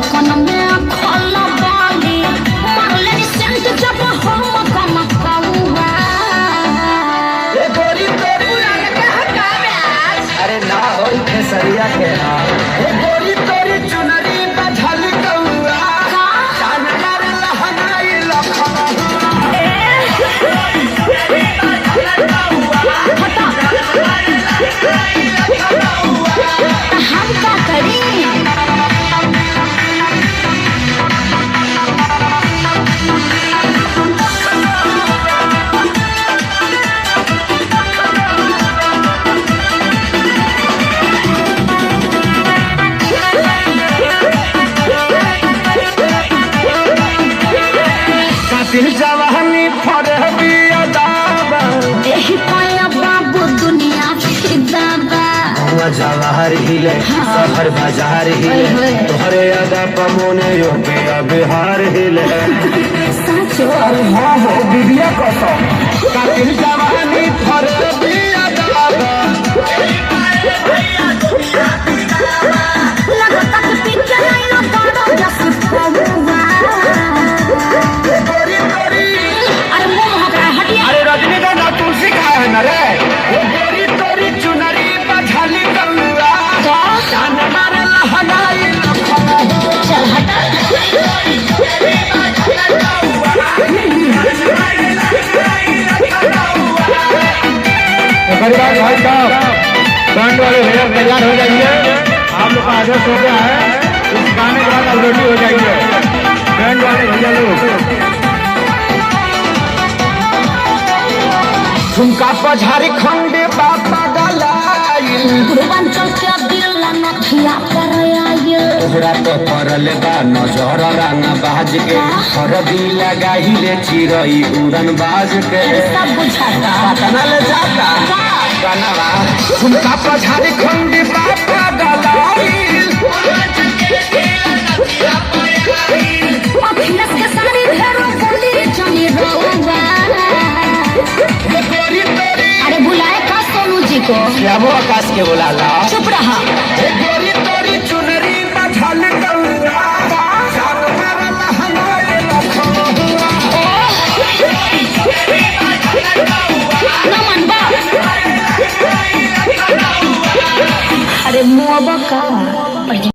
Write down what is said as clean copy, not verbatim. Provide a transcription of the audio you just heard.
ढक्कन में खोला बाली मारले सेंट जब हम कम कौवा ए गोरी तोरी अरे ना होई खेसरिया के ना ए गोरी तोरी चुनरी बझल कौआ जानवर लहनाई लखना हम का करी दिल जवानी फरे बिया दाबा एही पाया बाबू दुनिया फिदा बा जवाहर हिले शहर बाजार हिले तोहरे अदा पमोने यो बेया बिहार हिले सचो अरे हाँ हो बिबिया कसम कातिल जवानी फरे बिया दाबा लगता कि पीछे नहीं ना पड़ो जस पौवा अरे मुंह हटा हटिया अरे रजनीगंधा तुलसी खाए है न रे ये गोरी तोरी चुनरी बझली कौआ जानवर लहनाई लखना चल हटा परिवार भाई साहब बैंड वाले भैया तैयार हो जाइए आप लोग का आदेश हो गया है इस गाने के बाद आप रेडी हो जाइए बैंड वाले भैया लोग झुमका पझारी खंडे बापा गलाई पूर्वांचल के दिल नथिया पर आयो तोहरा तो परल बा नजर रंग बाज के हरदी लगाही ले चिरई उड़न बाज के सब बुझाता पटना ले जाता गाना झुमका पझारी खंडे बापा गलाई अखिलेश के सारी ढेरो बोली चली रहुआ अरे बुलाए का सोनू जी को क्या वो आकाश के बुला ला चुप रहा ए